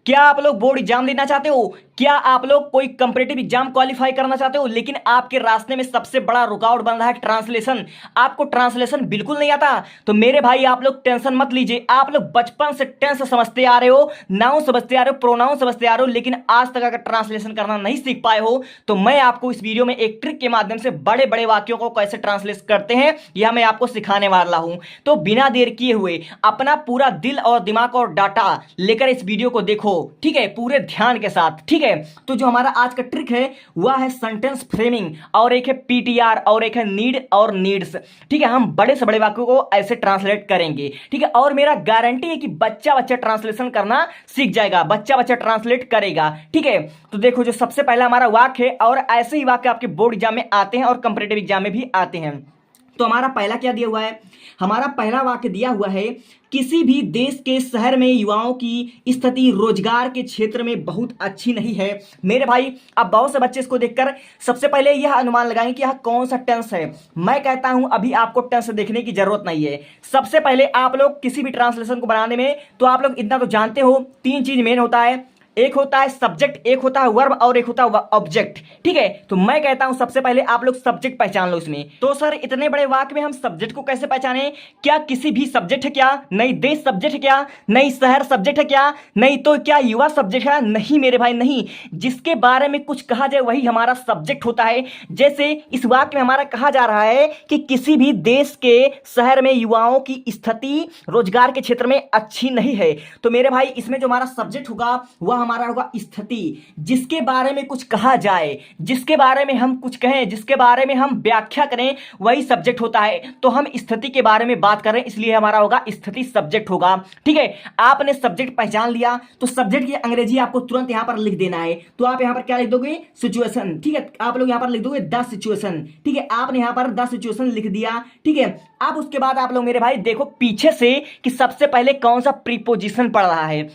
क्या आप लोग बोर्ड एग्जाम देना चाहते हो? क्या आप लोग कोई कंपटीटिव एग्जाम क्वालिफाई करना चाहते हो, लेकिन आपके रास्ते में सबसे बड़ा रुकावट बन रहा है ट्रांसलेशन? आपको ट्रांसलेशन बिल्कुल नहीं आता? तो मेरे भाई आप लोग टेंशन मत लीजिए। आप लोग बचपन से टेंस समझते आ रहे हो, नाउन समझते आ रहे हो, प्रोनाउन समझते आ रहे हो, लेकिन आज तक अगर ट्रांसलेशन करना नहीं सीख पाए हो तो मैं आपको इस वीडियो में एक ट्रिक के माध्यम से बड़े बड़े वाक्यों को कैसे ट्रांसलेट करते हैं यह मैं आपको सिखाने वाला हूं। तो बिना देर किए हुए अपना पूरा दिल और दिमाग और डाटा लेकर इस वीडियो को देखो, ठीक है, पूरे ध्यान के साथ, ठीक है। तो जो हमारा आज का ट्रिक है वह है सेंटेंस फ्रेमिंग, और एक है पीटीआर, और एक है नीड और नीड्स, ठीक है। हम बड़े से बड़े वाक्यों को ऐसे ट्रांसलेट करेंगे, ठीक है, और मेरा गारंटी है कि बच्चा बच्चा ट्रांसलेशन करना सीख जाएगा, बच्चा बच्चा ट्रांसलेट करेगा, ठीक है। तो देखो जो सबसे पहला हमारा वाक्य है, और ऐसे ही वाक्य आपके बोर्ड एग्जाम में आते हैं और कंपटीटिव एग्जाम में भी आते हैं। तो हमारा पहला क्या दिया हुआ है? हमारा पहला वाक्य दिया हुआ है, किसी भी देश के शहर में युवाओं की स्थिति रोजगार के क्षेत्र में बहुत अच्छी नहीं है। मेरे भाई अब बहुत से बच्चे इसको देखकर सबसे पहले यह अनुमान लगाएंगे कि यह कौन सा टेंस है। मैं कहता हूं अभी आपको टेंस देखने की जरूरत नहीं है। सबसे पहले आप लोग किसी भी ट्रांसलेशन को बनाने में तो आप लोग इतना तो जानते हो, तीन चीज मेन होता है, एक होता है सब्जेक्ट, एक होता है वर्ब, और एक होता है ऑब्जेक्ट, ठीक है। तो मैं कहता हूं सबसे पहले आप लोग सब्जेक्ट पहचान लो इसमें। तो सर इतने बड़े वाक्य में हम सब्जेक्ट को कैसे पहचाने? क्या किसी भी सब्जेक्ट है क्या? नहीं। देश सब्जेक्ट है क्या? नहीं। शहर सब्जेक्ट है क्या? नहीं। तो क्या युवा सब्जेक्ट है? नहीं मेरे भाई नहीं। जिसके बारे में कुछ कहा जाए वही हमारा सब्जेक्ट होता है। जैसे इस वाक्य में हमारा कहा जा रहा है कि किसी भी देश के शहर में युवाओं की स्थिति रोजगार के क्षेत्र में अच्छी नहीं है। तो मेरे भाई इसमें जो हमारा सब्जेक्ट होगा वह हमारा होगा स्थिति। जिसके बारे में कुछ कहा जाए, जिसके बारे में हम कुछ कहें, जिसके बारे में हम व्याख्या करें, वही सब्जेक्ट होता है। तो हम स्थिति के बारे में बात कर रहे हैं, इसलिए हमारा होगा स्थिति सब्जेक्ट होगा, ठीक है। आपने सब्जेक्ट पहचान लिया तो सब्जेक्ट की अंग्रेजी आपको तुरंत यहां पर लिख देना है। तो आप यहां पर क्या लिख दोगे? सिचुएशन, ठीक है। आप लोग यहां पर लिख दोगे द सिचुएशन, ठीक है। आपने यहां पर द सिचुएशन लिख दिया, ठीक है। अब उसके बाद आप लोग मेरे भाई देखो पीछे से कि सबसे पहले कौन सा प्रीपोजिशन पड़ रहा है।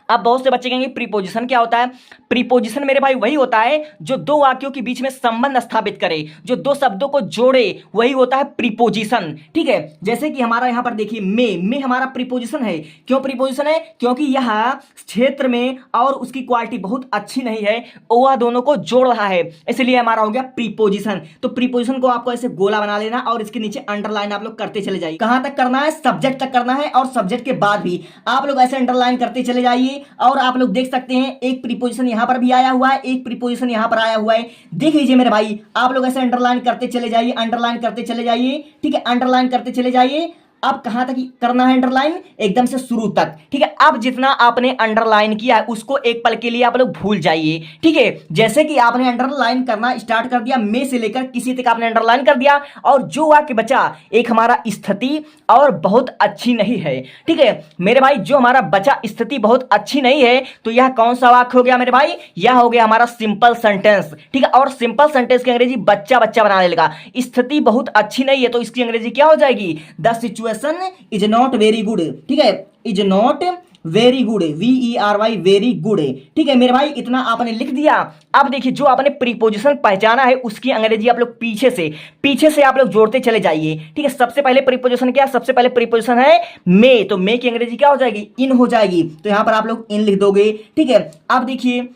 अब बहुत से बच्चे कहेंगे प्रीपोजिशन क्या होता है? प्रीपोजिशन मेरे भाई वही होता है जो दो वाक्यों के बीच में संबंध स्थापित करे, जो दो शब्दों को जोड़े, वही होता है प्रीपोजिशन, ठीक है। जैसे कि हमारा यहां पर देखिए में हमारा प्रीपोजिशन है। क्यों प्रीपोजिशन है? क्योंकि यह क्षेत्र में और उसकी क्वालिटी बहुत अच्छी नहीं है, वह दोनों को जोड़ रहा है, इसलिए हमारा हो गया प्रीपोजिशन। तो प्रीपोजिशन को आपको ऐसे गोला बना लेना और इसके नीचे अंडरलाइन आप लोग करते चले जाइए। कहां तक करना है? सब्जेक्ट तक करना है, और सब्जेक्ट के बाद भी आप लोग ऐसे अंडरलाइन करते चले जाइए। और आप लोग देख सकते हैं एक प्रीपोजिशन यहां पर भी आया हुआ है, एक प्रीपोजिशन यहां पर आया हुआ है। देख लीजिए मेरे भाई, आप लोग ऐसे अंडरलाइन करते चले जाइए, अंडरलाइन करते चले जाइए, ठीक है, अंडरलाइन करते चले जाइए। अब कहां तक करना है अंडरलाइन? एकदम से शुरू तक, ठीक है। अब जितना आपने अंडरलाइन किया है उसको एक पल के लिए आप लोग भूल जाइए, ठीक है। जैसे कि आपने अंडरलाइन करना स्टार्ट कर दिया, में से लेकर किसी तक आपने अंडरलाइन कर दिया, और जो वाक्य बचा एक हमारा स्थिति और बहुत अच्छी नहीं है, ठीक है मेरे भाई। जो हमारा बचा स्थिति बहुत अच्छी नहीं है, तो यह कौन सा वाक्य हो गया मेरे भाई? यह हो गया हमारा सिंपल सेंटेंस, ठीक है। और सिंपल सेंटेंस की अंग्रेजी बच्चा बच्चा बनाने लगा। स्थिति बहुत अच्छी नहीं है तो इसकी अंग्रेजी क्या हो जाएगी? The situation is not very good, ठीक है, is not very good, VERY very good, ठीक है मेरे भाई। इतना आपने लिख दिया। अब देखिए जो आपने प्रीपोजिशन पहचाना है उसकी अंग्रेजी आप लोग पीछे से आप लोग जोड़ते चले जाइए, ठीक है। सबसे पहले प्रीपोजिशन क्या? सबसे पहले प्रीपोजिशन है मे, तो मे की अंग्रेजी क्या हो जाएगी? इन हो जाएगी। तो यहां पर आप लोग इन लिख दोगे, ठीक है। अब देखिए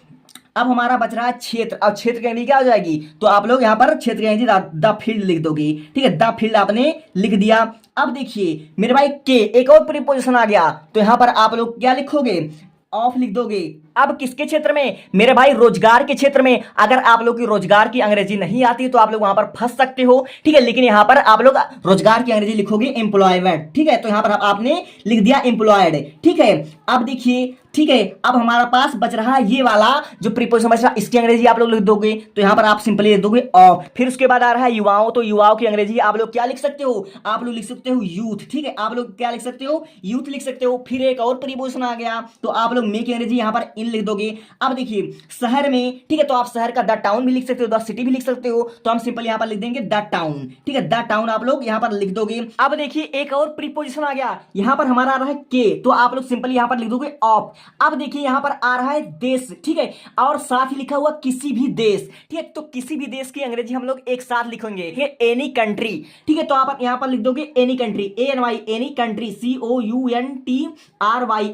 अब हमारा बच रहा है क्षेत्र। अब क्षेत्र की अंग्रेजी क्या हो जाएगी? तो आप लोग यहां पर क्षेत्र की अंग्रेजी द फील्ड लिख दोगे, ठीक है, द फील्ड आपने लिख दिया। अब देखिए मेरे भाई के एक और प्रीपोजिशन आ गया, तो यहां पर आप लोग क्या लिखोगे? ऑफ लिख दोगे। अब किसके क्षेत्र में? मेरे भाई रोजगार के क्षेत्र में। अगर आप लोग की रोजगार की अंग्रेजी नहीं आती तो आप लोग वहां पर फंस सकते हो, ठीक है। लेकिन यहां पर आप लोग रोजगार की अंग्रेजी लिखोगे एम्प्लॉयमेंट, ठीक है। तो यहां पर आपने लिख दिया एम्प्लॉयड, ठीक है। अब देखिए, ठीक है, अब हमारा पास बच रहा है ये वाला जो प्रीपोजिशन बच रहा, इसकी अंग्रेजी आप लोग लिख दोगे। तो यहां पर आप सिंपली लिख दोगे ऑफ। फिर उसके बाद आ रहा है युवाओं, तो युवाओं की अंग्रेजी आप लोग क्या लिख सकते हो? आप लोग लिख सकते हो यूथ, ठीक है। आप लोग क्या लिख सकते हो? यूथ लिख सकते हो। फिर एक और प्रीपोजिशन आ गया, तो आप लोग मे की अंग्रेजी यहां पर इन लिख दोगे। अब देखिए शहर में, ठीक है, तो आप शहर का द टाउन भी लिख सकते हो, द सिटी भी लिख सकते हो। तो हम सिंपल यहां पर लिख देंगे द टाउन, ठीक है, द टाउन आप लोग यहां पर लिख दोगे। अब देखिए एक और प्रीपोजिशन आ गया, यहां पर हमारा आ रहा है के, तो आप लोग सिंपल यहां पर लिख दोगे ऑफ। अब देखिए यहां पर आ रहा है देश, ठीक है, और साथ ही लिखा हुआ किसी भी देश, ठीक है। तो किसी भी देश की अंग्रेजी हम लोग एक साथ लिखेंगे, ठीक है, एनी कंट्री, ठीक है। तो आप यहां पर लिख दोगे any country, ANY, any country, COUNTRY,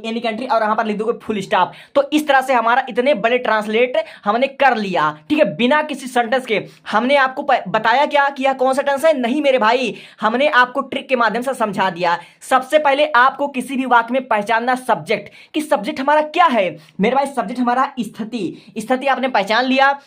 any country, और यहां पर लिख दोगे फुल स्टॉप। तो इस तरह से हमारा इतने बड़े ट्रांसलेट हमने कर लिया, ठीक है, बिना किसी सेंटेंस के। हमने आपको बताया क्या कि यह कौन सा टेंस है? नहीं मेरे भाई, हमने आपको ट्रिक के माध्यम से समझा दिया। सबसे पहले आपको किसी भी वाक्य में पहचानना सब्जेक्ट, कि सब्जेक्ट हमारा क्या है मेरे भाई। सब्जेक्ट हमारा स्थिति, स्थिति आपने पहचान लिया।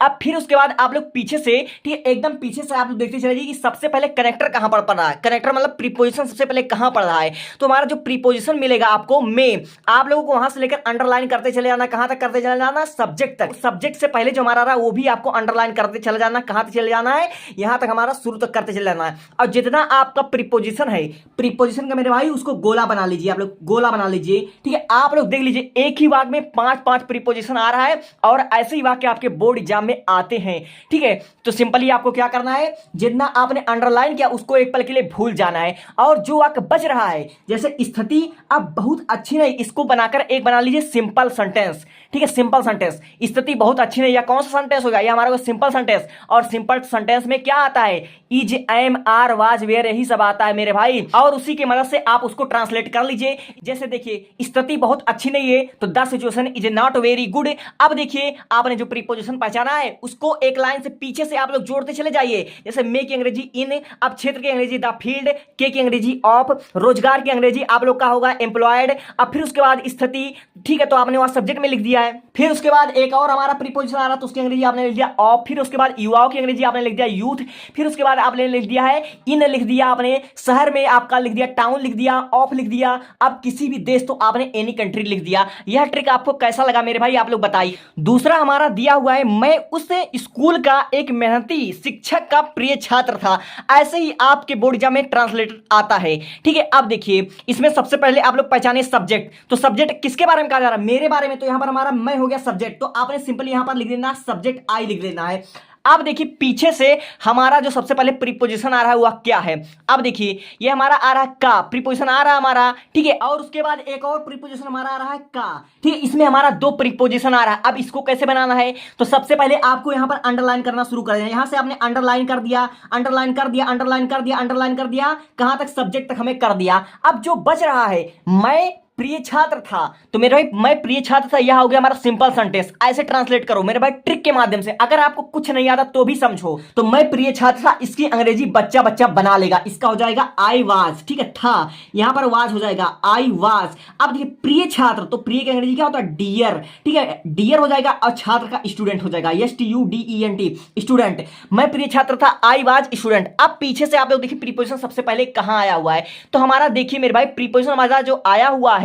अब फिर उसके बाद आप लोग पीछे से, ठीक है, एकदम पीछे से आप लोग देखते चले जाइए कि सबसे पहले कनेक्टर कहां पर पड़ रहा है। कनेक्टर मतलब प्रीपोजिशन सबसे पहले कहां पड़ रहा है। तो हमारा जो प्रीपोजिशन मिलेगा आपको में, आप लोगों को वहां से लेकर अंडरलाइन करते चले जाना। कहां तक करते चले जाना? सब्जेक्ट तक। सब्जेक्ट से पहले जो हमारा रहा वो भी आपको अंडरलाइन करते चले जाना। कहां तक चले जाना है? यहां तक हमारा शुरू तक करते चले जाना है। और जितना आपका प्रीपोजिशन है, प्रीपोजिशन का मेरे भाई उसको गोला बना लीजिए, आप लोग गोला बना लीजिए, ठीक है। आप लोग देख लीजिए एक ही वाक्य में 5-5 प्रीपोजिशन आ रहा है, और ऐसे ही वाक्य आपके बोर्ड एग्जाम में आते हैं, ठीक है। तो सिंपली आपको क्या करना है, जितना आपने अंडरलाइन किया उसको एक पल के लिए भूल जाना है। और जो वाक्य बच रहा है जैसे स्थिति, अब बहुत अच्छी नहीं, इसको बनाकर एक बना लीजिए सिंपल सेंटेंस, ठीक है, सिंपल सेंटेंस। स्थिति बहुत अच्छी नहीं, या कौन सा सेंटेंस होगा? ये हमारा सिंपल सेंटेंस। और सिंपल सेंटेंस में क्या आता है? Is, am, are, was, were, यही सब आता है मेरे भाई। और उसी की मदद से आप उसको ट्रांसलेट कर लीजिए। जैसे देखिए स्थिति बहुत अच्छी नहीं है, तो the situation is not very good. अब देखिए आपने जो प्रीपोजिशन पहचाना है उसको एक लाइन से पीछे से आप लोग जोड़ते चले जाइए। जैसे मे की अंग्रेजी इन, अब क्षेत्र की अंग्रेजी द फील्ड, के की अंग्रेजी ऑफ, रोजगार की अंग्रेजी आप लोग का होगा एम्प्लॉयड। अब फिर उसके बाद स्थिति, ठीक है, तो आपने वहां सब्जेक्ट में लिख दिया है। फिर उसके बाद एक और हमारा प्रीपोजिशन आ रहा, तो उसकी अंग्रेजी आपने लिख दिया ऑफ। फिर उसके बाद युवाओं की अंग्रेजी आपने लिख दिया यूथ। फिर उसके बाद आपने लिख दिया है इन, लिख दिया आपने शहर में, आपका लिख दिया टाउन, लिख दिया ऑफ, लिख दिया। अब किसी भी देश, तो आपने एनी कंट्री लिख दिया। यह ट्रिक आपको कैसा लगा मेरे भाई, आप लोग बताइए। दूसरा हमारा दिया हुआ है, मैं उस स्कूल का एक मेहनती शिक्षक का प्रिय छात्र था। ऐसे ही आपके बोर्ड एग्जाम में ट्रांसलेटर आता है, ठीक है। अब देखिए इसमें सबसे पहले आप लोग पहचाने सब्जेक्ट। तो सब्जेक्ट किसके बारे में कहा जा रहा है? मेरे बारे में। तो यहां पर हमारा मैं हो गया सब्जेक्ट, तो आपने सिंपली यहां पर लिख देना सब्जेक्ट आई, लिख देना है। अब देखिए पीछे से हमारा जो सबसे पहले प्रीपोजिशन आ रहा है वह क्या है? अब देखिए ये हमारा आ रहा है का, प्रीपोजिशन आ रहा है हमारा, ठीक है। और उसके बाद एक और प्रीपोजिशन हमारा आ रहा है का, ठीक है। इसमें हमारा 2 प्रीपोजिशन आ रहा है। अब इसको कैसे बनाना है? तो सबसे पहले आपको यहां पर अंडरलाइन करना शुरू कर देना। यहां से आपने अंडरलाइन कर दिया, अंडरलाइन कर दिया, अंडरलाइन कर दिया, अंडरलाइन कर दिया, कहां तक? सब्जेक्ट तक हमें कर दिया। अब जो बच रहा है, मैं प्रिय छात्र था, तो मेरे भाई मैं प्रिय छात्र था, यह हो गया हमारा सिंपल सेंटेंस। ऐसे ट्रांसलेट करो मेरे भाई ट्रिक के माध्यम से। अगर आपको कुछ नहीं आता तो भी समझो। तो मैं प्रिय छात्र था, इसकी अंग्रेजी बच्चा बच्चा बना लेगा। इसका हो जाएगा आई वाज, ठीक है, था, यहां पर वाज हो जाएगा आई वाज। अब देखिए प्रिय छात्र, तो प्रिय की अंग्रेजी क्या होता है? डियर, ठीक है, डियर हो जाएगा, और छात्र का स्टूडेंट हो जाएगा, STUDENT, स्टूडेंट। मैं प्रिय छात्र था, आई वाज स्टूडेंट। अब पीछे से आप लोग देखिए प्रीपोजिशन सबसे पहले कहां आया हुआ है? तो हमारा देखिए मेरे भाई प्रीपोजिशन हमारा जो आया हुआ है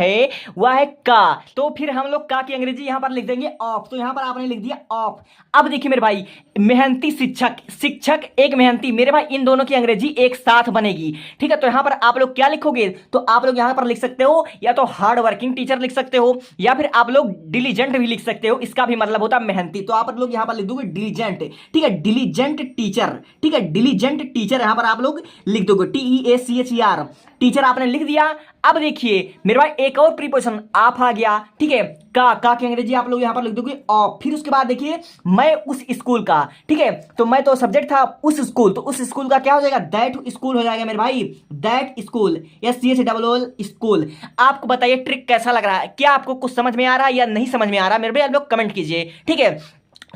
वह है का। तो फिर हम लोग का की अंग्रेजी यहां पर लिख देंगे ऑफ। तो यहां पर आपने लिख दिया ऑफ। अब देखिए मेरे भाई मेहनती शिक्षक, शिक्षक एक मेहनती, मेरे भाई इन दोनों की अंग्रेजी एक साथ बनेगी, ठीक है। तो यहां पर आप लोग क्या लिखोगे? तो आप लोग यहां पर लिख सकते हो या तो हार्ड वर्किंग टीचर लिख सकते हो, या फिर आप लोग डिलीजेंट भी लिख सकते हो। इसका भी मतलब होता है मेहनती। तो आप लोग यहां पर लिख दोगे डिलीजेंट, ठीक है, डिलीजेंट टीचर, ठीक है, डिलीजेंट टीचर यहां पर आप लोग लिख दोगे TEACHER, टीचर आपने लिख दिया। अब देखिए मेरे भाई एक और प्रीपोजिशन आप आ गया, ठीक है, का की अंग्रेजी आप लोग यहां पर लिख दोगे ऑफ। फिर उसके बाद देखिए मैं उस स्कूल का, ठीक है, तो मैं तो सब्जेक्ट था उस स्कूल, तो उस स्कूल का क्या हो जाएगा? दैट स्कूल हो जाएगा मेरे भाई, दैट स्कूल, SCHOOL स्कूल। आपको बताइए ट्रिक कैसा लग रहा है? क्या आपको कुछ समझ में आ रहा है या नहीं समझ में आ रहा है? मेरे भाई आप लोग कमेंट कीजिए, ठीक है।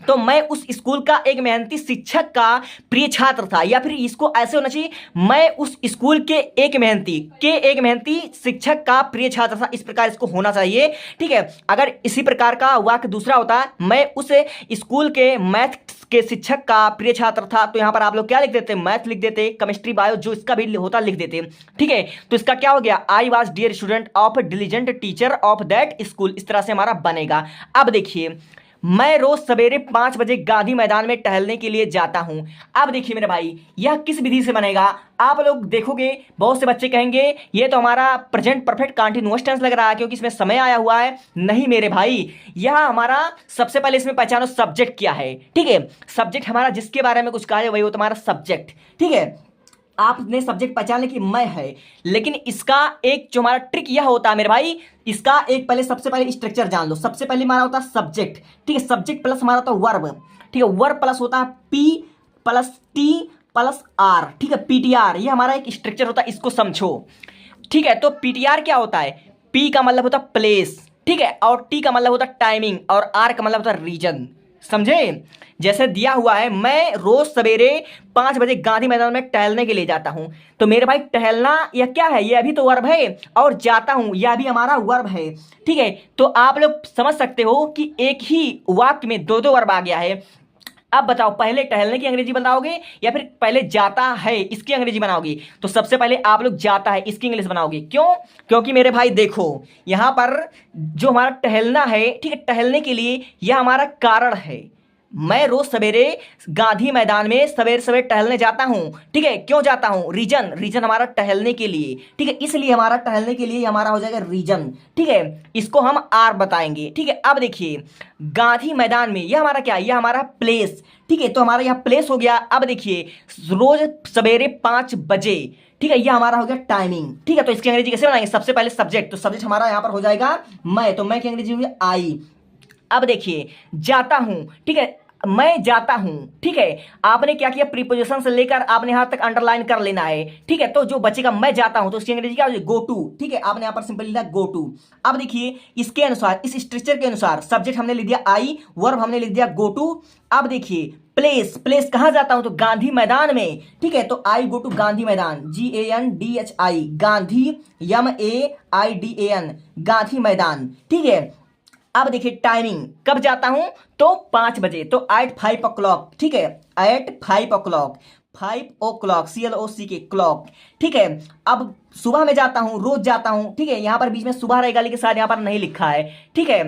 तो मैं उस स्कूल का एक मेहनती शिक्षक का प्रिय छात्र था, या फिर इसको ऐसे होना चाहिए मैं उस स्कूल के एक मेहनती शिक्षक का प्रिय छात्र था। इस प्रकार इसको होना चाहिए, ठीक है। अगर इसी प्रकार का वाक्य दूसरा होता मैं उस स्कूल के मैथ के शिक्षक का प्रिय छात्र था, तो यहां पर आप लोग क्या लिख देते? मैथ लिख देते, केमिस्ट्री बायो जो इसका भी होता लिख देते, ठीक है। तो इसका क्या हो गया? I was dear student of diligent teacher of that school. इस तरह से हमारा बनेगा। अब देखिए मैं रोज सवेरे 5 बजे गांधी मैदान में टहलने के लिए जाता हूं। अब देखिए मेरे भाई यह किस विधि से बनेगा? आप लोग देखोगे बहुत से बच्चे कहेंगे ये तो हमारा प्रेजेंट परफेक्ट कंटीन्यूअस टेंस लग रहा है क्योंकि इसमें समय आया हुआ है। नहीं मेरे भाई, यह हमारा सबसे पहले इसमें पहचानो सब्जेक्ट क्या है, ठीक है। सब्जेक्ट हमारा जिसके बारे में कुछ कहा है वही हो तुम्हारा सब्जेक्ट, ठीक है। आपने सब्जेक्ट पहचान लिया कि मैं है, लेकिन इसका एक जो हमारा ट्रिक यह होता है मेरे भाई, इसका एक पहले सबसे पहले स्ट्रक्चर जान लो। सबसे पहले हमारा होता है सब्जेक्ट, ठीक है, सब्जेक्ट प्लस हमारा होता है वर्ब, ठीक है, वर्ब प्लस होता है P plus T plus R, ठीक है, पीटीआर, ये हमारा एक स्ट्रक्चर होता है, इसको समझो, ठीक है। तो पीटीआर क्या होता है, पी का मतलब होता है प्लेस, ठीक है, और टी का मतलब होता है टाइमिंग, और आर का मतलब होता है रीजन, समझे। जैसे दिया हुआ है, मैं रोज सवेरे 5 बजे गांधी मैदान में टहलने के लिए जाता हूं, तो मेरे भाई टहलना यह क्या है, यह भी तो वर्ब है, और जाता हूं यह भी हमारा वर्ब है, ठीक है। तो आप लोग समझ सकते हो कि एक ही वाक्य में दो दो वर्ब आ गया है। अब बताओ, पहले टहलने की अंग्रेजी बनाओगे या फिर पहले जाता है इसकी अंग्रेजी बनाओगे? तो सबसे पहले आप लोग जाता है इसकी इंग्लिश बनाओगे। क्यों? क्योंकि मेरे भाई देखो, यहां पर जो हमारा टहलना है, ठीक है, टहलने के लिए यह हमारा कारण है। मैं रोज सवेरे गांधी मैदान में सवेरे सवेरे टहलने जाता हूं, ठीक है। क्यों जाता हूं? रीजन, रीजन हमारा टहलने के लिए, ठीक है, इसलिए हमारा टहलने के लिए हमारा हो जाएगा रीजन, ठीक है। इसको हम आर बताएंगे, ठीक है। अब देखिए, गांधी मैदान में यह हमारा क्या है, यह हमारा प्लेस, ठीक है, तो हमारा यह प्लेस हो गया। अब देखिए, रोज सवेरे 5 बजे, ठीक है, यह हमारा हो गया टाइमिंग, ठीक है। तो इसकी अंग्रेजी कैसे बनाएंगे? सबसे पहले सब्जेक्ट, तो सब्जेक्ट हमारा यहां पर हो जाएगा मैं, तो मैं की अंग्रेजी होगी आई। अब देखिए, जाता हूं, ठीक है, मैं जाता हूं, ठीक है, आपने क्या किया, प्रीपोजिशन से लेकर आपने यहां तक अंडरलाइन कर लेना है, ठीक है। तो जो बचेगा मैं जाता हूं, तो इसकी अंग्रेजी क्या हो जाएगी? गो टू, ठीक है, आपने यहां पर सिंपल लिखा गो टू। अब देखिए, इसके अनुसार, इस स्ट्रक्चर के अनुसार सब्जेक्ट हमने लिख दिया आई, वर्ब हमने लिख दिया गो टू। अब देखिए, प्लेस, प्लेस कहां जाता हूं? तो गांधी मैदान में, ठीक है, तो आई गो टू गांधी मैदान, GANDHI, गांधी, MAIDAN, गांधी मैदान, ठीक है। अब देखिए, टाइमिंग कब जाता हूं? तो 5 बजे, तो एट 5 o'clock, ठीक है, एट 5 o'clock, 5 o'clock, CLOC के क्लॉक, ठीक है। अब सुबह में जाता हूं, रोज जाता हूं, ठीक है, यहां पर बीच में सुबह रहेगा, लेकिन शायद यहां पर नहीं लिखा है, ठीक है।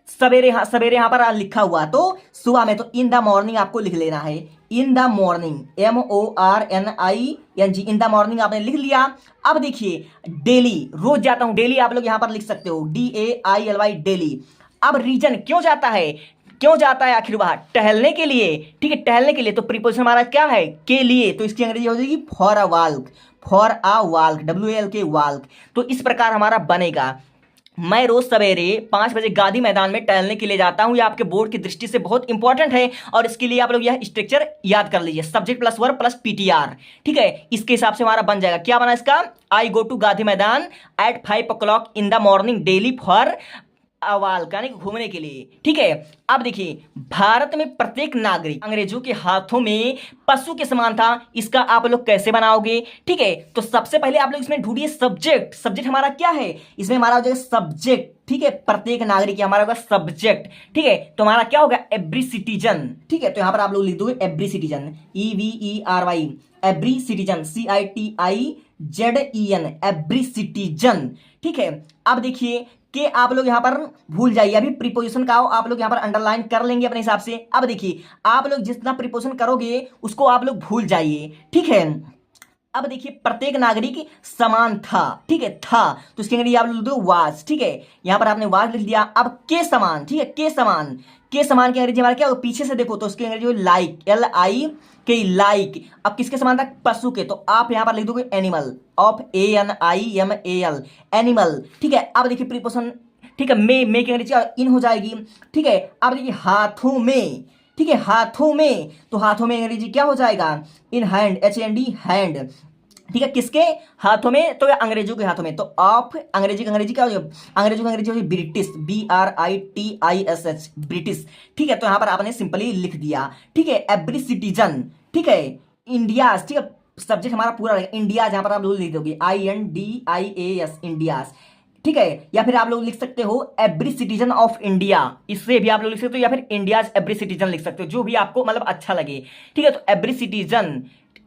सवेरे, हाँ सवेरे यहां पर लिखा हुआ, तो सुबह में, तो इन द मॉर्निंग आपको लिख लेना है, इन the morning, MORNING, in the morning आपने लिख लिया। अब देखिए, डेली, रोज जाता हूं, डेली आप लोग यहां पर लिख सकते हो, DAILY, डेली। अब रीजन, क्यों जाता है, क्यों जाता है आखिर वहां? टहलने के लिए, ठीक है, टहलने के लिए, तो प्रीपोजिशन हमारा क्या है? के लिए, तो इसकी अंग्रेजी हो जाएगी for a walk, for a walk, WALK, walk. तो इस प्रकार हमारा बनेगा, मैं रोज सवेरे 5 बजे गांधी मैदान में टहलने के लिए जाता हूं। यह आपके बोर्ड की दृष्टि से बहुत इंपॉर्टेंट है, और इसके लिए आप लोग यह स्ट्रक्चर याद कर लीजिए, subject plus verb plus PTR, ठीक है। इसके हिसाब से हमारा बन जाएगा, क्या बना इसका? आई गो to Gandhi Maidan at 5 o'clock in the morning daily for अवाल, यानी घूमने के लिए, ठीक है। अब देखिए, भारत में प्रत्येक नागरिक अंग्रेजों के हाथों में पशु के समान था, इसका आप लोग कैसे बनाओगे? ठीक है, तो सबसे पहले आप लोग इसमें ढूंढिए सब्जेक्ट, सब्जेक्ट हमारा क्या है? इसमें हमारा हो जाएगा सब्जेक्ट, ठीक है, प्रत्येक नागरिक हमारा होगा सब्जेक्ट, ठीक है। तो हमारा क्या होगा? एवरी सिटीजन, ठीक है। तो यहां पर आप लोग लिख दोगे every citizen, EVERY, every citizen, CITIZEN, every citizen, ठीक है। अब देखिए कि आप लोग यहां पर भूल जाइए, अभी प्रीपोजिशन का आप लोग यहां पर अंडरलाइन कर लेंगे अपने हिसाब से। अब देखिए, आप लोग जितना प्रीपोजिशन करोगे उसको आप लोग भूल जाइए, ठीक है। अब देखिए, प्रत्येक नागरिक समान था, ठीक है, था, तो इसके अंग्रेजी आप लिख दो वाज, ठीक है। यहां पर आपने वाज लिख दिया। अब के समान, ठीक है, के समान, के समान की अंग्रेजी हमारा क्या होगा? पीछे से देखो तो उसकी अंग्रेजी लाइक, LIK, लाइक। अब किसके समान था? पशु के, तो आप यहां पर लिख दोगे एनिमल, ऑफ ANIMAL, एनिमल, ठीक है। अब देखिए प्रीपोजिशन, ठीक है, मे की अंग्रेजी इन हो जाएगी, ठीक है। अब देखिए हाथों में, ठीक है, हाथों में, तो हाथों में अंग्रेजी क्या हो जाएगा? इन हैंड, HAND, हैंड, ठीक है। किसके हाथों में? तो अंग्रेजों के हाथों में, तो ऑफ अंग्रेजी का अंग्रेजी क्या हो जाएगा? अंग्रेजों का अंग्रेजी हो जाएगी ब्रिटिश, BRITISH, ब्रिटिश, ठीक है। तो यहां पर आपने सिंपली लिख दिया, ठीक है, एवरी सिटीजन, ठीक है, इंडिया, ठीक है, सब्जेक्ट हमारा पूरा रहेगा इंडिया, जहां पर आप लोग लिख दोगे INDIAS, इंडिया, ठीक है। या फिर आप लोग लिख सकते हो एवरी सिटीजन ऑफ इंडिया, इससे भी आप लोग लिख सकते हो, या फिर इंडियाज एवरी सिटीजन लिख सकते हो, जो भी आपको मतलब अच्छा लगे, ठीक है। तो एवरी सिटीजन,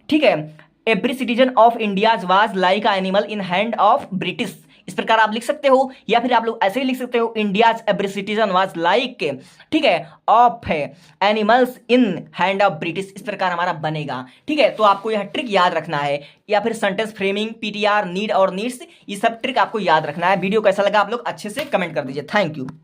ठीक है, every citizen of India's was like a animal in hand of British, इस प्रकार आप लिख सकते हो। या फिर आप लोग ऐसे ही लिख सकते हो India's every citizen was like, ठीक है, of animals in hand of British, इस प्रकार हमारा बनेगा, ठीक है। तो आपको यह ट्रिक याद रखना है, या फिर सेंटेंस फ्रेमिंग, PTR, नीड और नीड्स, ये सब ट्रिक आपको याद रखना है। वीडियो कैसा लगा आप लोग अच्छे से कमेंट कर दीजिए। Thank you.